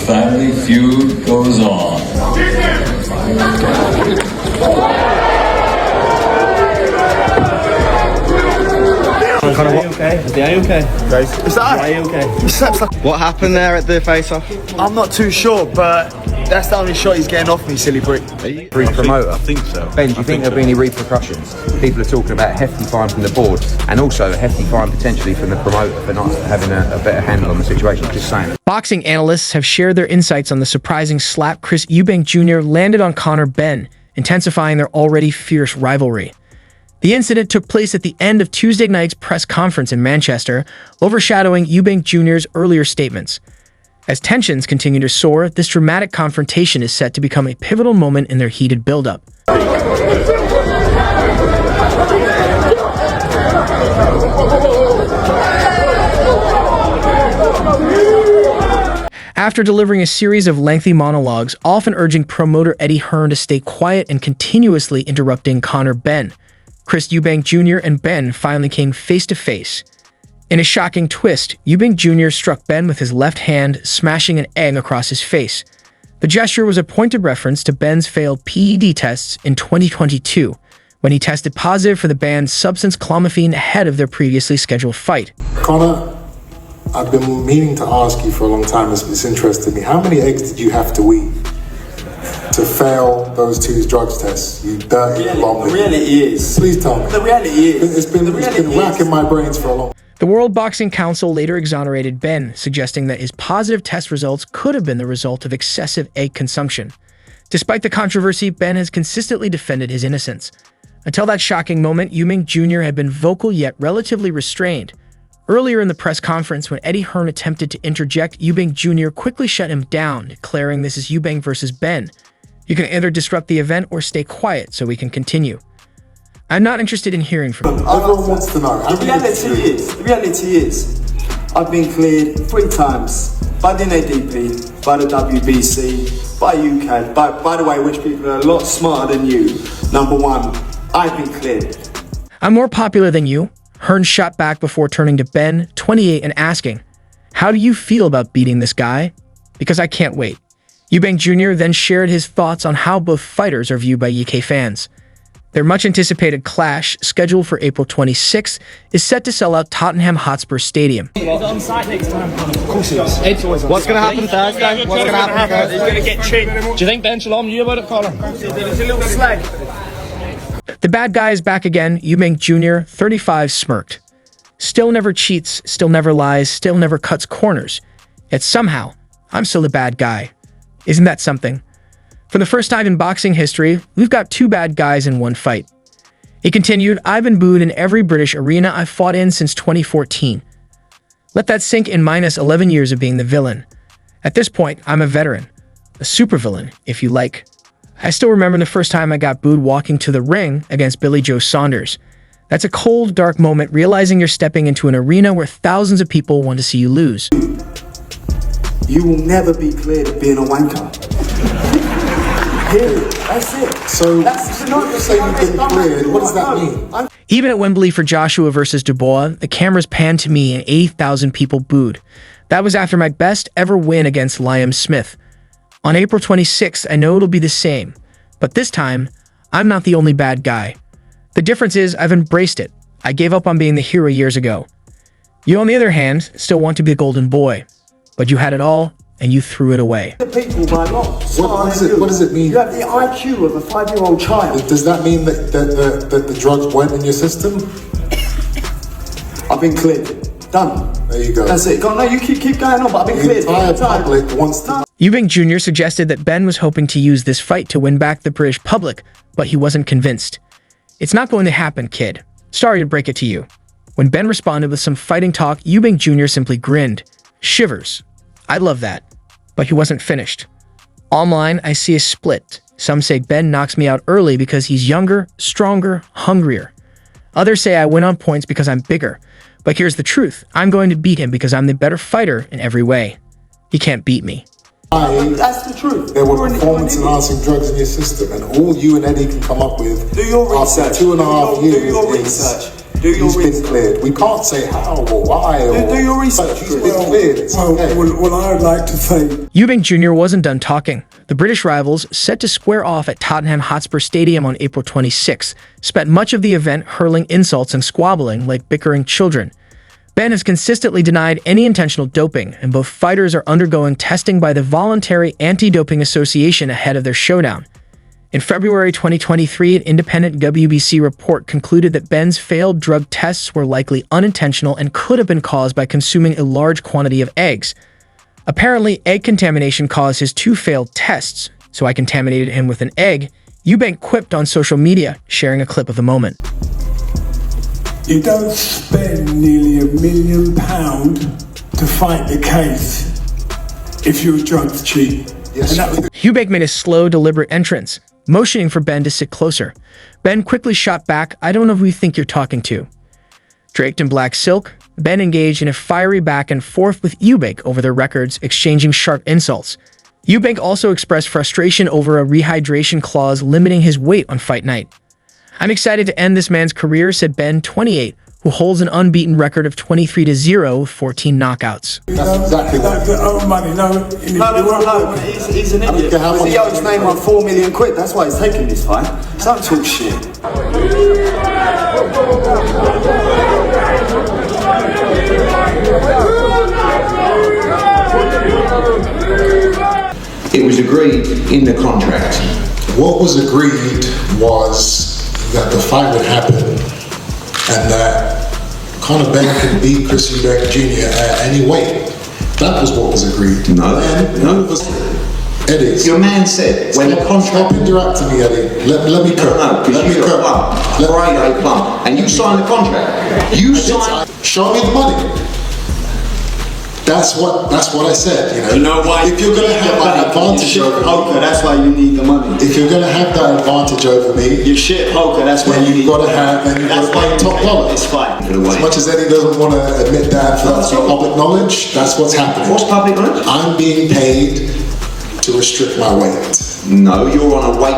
family feud goes on. What happened there at the face-off? I'm not too sure, but that's the only shot he's getting off me, silly prick. Promoter. I think so. Ben, do you think there'll be any repercussions? People are talking about a hefty fine from the board and also a hefty fine potentially from the promoter for not having a better handle on the situation. Just saying. Boxing analysts have shared their insights on the surprising slap Chris Eubank Jr. landed on Conor Benn, intensifying their already fierce rivalry. The incident took place at the end of Tuesday night's press conference in Manchester, overshadowing Eubank Jr.'s earlier statements. As tensions continue to soar, this dramatic confrontation is set to become a pivotal moment in their heated build-up. After delivering a series of lengthy monologues, often urging promoter Eddie Hearn to stay quiet and continuously interrupting Conor Benn, Chris Eubank Jr. and Benn finally came face-to-face. In a shocking twist, Eubank Jr. struck Benn with his left hand, smashing an egg across his face. The gesture was a pointed reference to Benn's failed PED tests in 2022, when he tested positive for the banned substance clomiphene ahead of their previously scheduled fight. Conor, I've been meaning to ask you for a long time, it's interested me. How many eggs did you have to eat to fail those two drugs tests? You dirty bomb. The reality is. Please tell me. The reality is. It's been racking my brains for a long time. The World Boxing Council later exonerated Benn, suggesting that his positive test results could have been the result of excessive egg consumption. Despite the controversy, Benn has consistently defended his innocence. Until that shocking moment, Eubank Jr. had been vocal yet relatively restrained. Earlier in the press conference, when Eddie Hearn attempted to interject, Eubank Jr. quickly shut him down, declaring this is Eubank versus Benn. You can either disrupt the event or stay quiet so we can continue. I'm not interested in hearing from you. Everyone wants to know. The reality is, I've been cleared 3 times by the NADP, by the WBC, by UK, by the way, which people are a lot smarter than you. Number 1, I've been cleared. I'm more popular than you. Hearn shot back before turning to Benn, 28, and asking, "How do you feel about beating this guy?" "Because I can't wait." Eubank Jr. then shared his thoughts on how both fighters are viewed by UK fans. Their much-anticipated clash, scheduled for April 26th, is set to sell out Tottenham Hotspur Stadium. What's going to happen Thursday? What's going to happen Thursday? He's going to get chipped. Do you think Ben shall arm you about it, Colin? There's a little slag. The bad guy is back again. Eubank Jr., 35, smirked. Still never cheats, still never lies, still never cuts corners. Yet somehow, I'm still the bad guy. Isn't that something? For the first time in boxing history, we've got 2 bad guys in one fight. He continued, "I've been booed in every British arena I've fought in since 2014. Let that sink in minus 11 years of being the villain. At this point, I'm a veteran. A supervillain, if you like. I still remember the first time I got booed walking to the ring against Billy Joe Saunders. That's a cold, dark moment, realizing you're stepping into an arena where thousands of people want to see you lose." You will never be cleared of being a wanker. Period. That's it. So, you're saying you've been cleared. What does that mean? Even at Wembley for Joshua versus Dubois, the cameras panned to me and 80,000 people booed. That was after my best ever win against Liam Smith. On April 26th, I know it'll be the same. But this time, I'm not the only bad guy. The difference is I've embraced it. I gave up on being the hero years ago. You, on the other hand, still want to be the golden boy. But you had it all, and you threw it away. People by lot. What does it mean? You have the IQ of a 5-year-old child. Does that mean that the drugs went in your system? I've been cleared. Done. There you go. That's it. No, you keep going on, but I've been cleared. The entire public wants to... Eubank Jr. suggested that Benn was hoping to use this fight to win back the British public, but he wasn't convinced. "It's not going to happen, kid. Sorry to break it to you." When Benn responded with some fighting talk, Eubank Jr. simply grinned. Shivers. I love that. But he wasn't finished. Online, I see a split. Some say Benn knocks me out early because he's younger, stronger, hungrier. Others say I win on points because I'm bigger. But here's the truth. I'm going to beat him because I'm the better fighter in every way. He can't beat me. That's the truth. There were performance-enhancing drugs in your system, and all you and Eddie can come up with do your research. after 2.5 years. Do your research. Do your He's been research. cleared. We can't say how or why or... Do your research, He's Chris. been cleared. It's okay. Well, I would like to say Eubank Jr. wasn't done talking. The British rivals, set to square off at Tottenham Hotspur Stadium on April 26, spent much of the event hurling insults and squabbling like bickering children. Benn has consistently denied any intentional doping, and both fighters are undergoing testing by the Voluntary Anti-Doping Association ahead of their showdown. In February 2023, an independent WBC report concluded that Benn's failed drug tests were likely unintentional and could have been caused by consuming a large quantity of eggs. Apparently, egg contamination caused his 2 failed tests, so I contaminated him with an egg, Eubank quipped on social media, sharing a clip of the moment. you don't spend nearly £1 million to fight the case if you're a drugs cheat. Yes. And that was Eubank made a slow, deliberate entrance, motioning for Benn to sit closer. Benn quickly shot back, "I don't know who you think you're talking to." Draped in black silk, Benn engaged in a fiery back and forth with Eubank over their records, exchanging sharp insults. Eubank also expressed frustration over a rehydration clause limiting his weight on fight night. "I'm excited to end this man's career," said Benn, 28, who holds an unbeaten record of 23-0 with 14 knockouts. That's exactly what... that's own money. No, He's an idiot. how The much- CEO's name on £4 million. That's why he's taking this fight. Don't talk shit. It was agreed in the contract. What was agreed was that the fight would happen and that Conor Benn could beat Chris Eubank Jr. at any weight. That was what was agreed. No. Eddie, Your man said when the stop contract. interrupting me, Eddie. Let me cook. No, because Let me you're cook. a Friday plump, and you signed the contract. You signed. Show me the money. That's what I said. You know why? If you're gonna have that advantage over poker, me, that's why you need the money. if you're gonna have that advantage over me, You're shit poker, that's why then you need you've got to have. Then you've That's got why to you pay top need dollar. this fight. As much as Eddie doesn't want to admit that for that's public knowledge, that's what's happening. What's public knowledge? I'm being paid to restrict my weight. No, you're on a weight.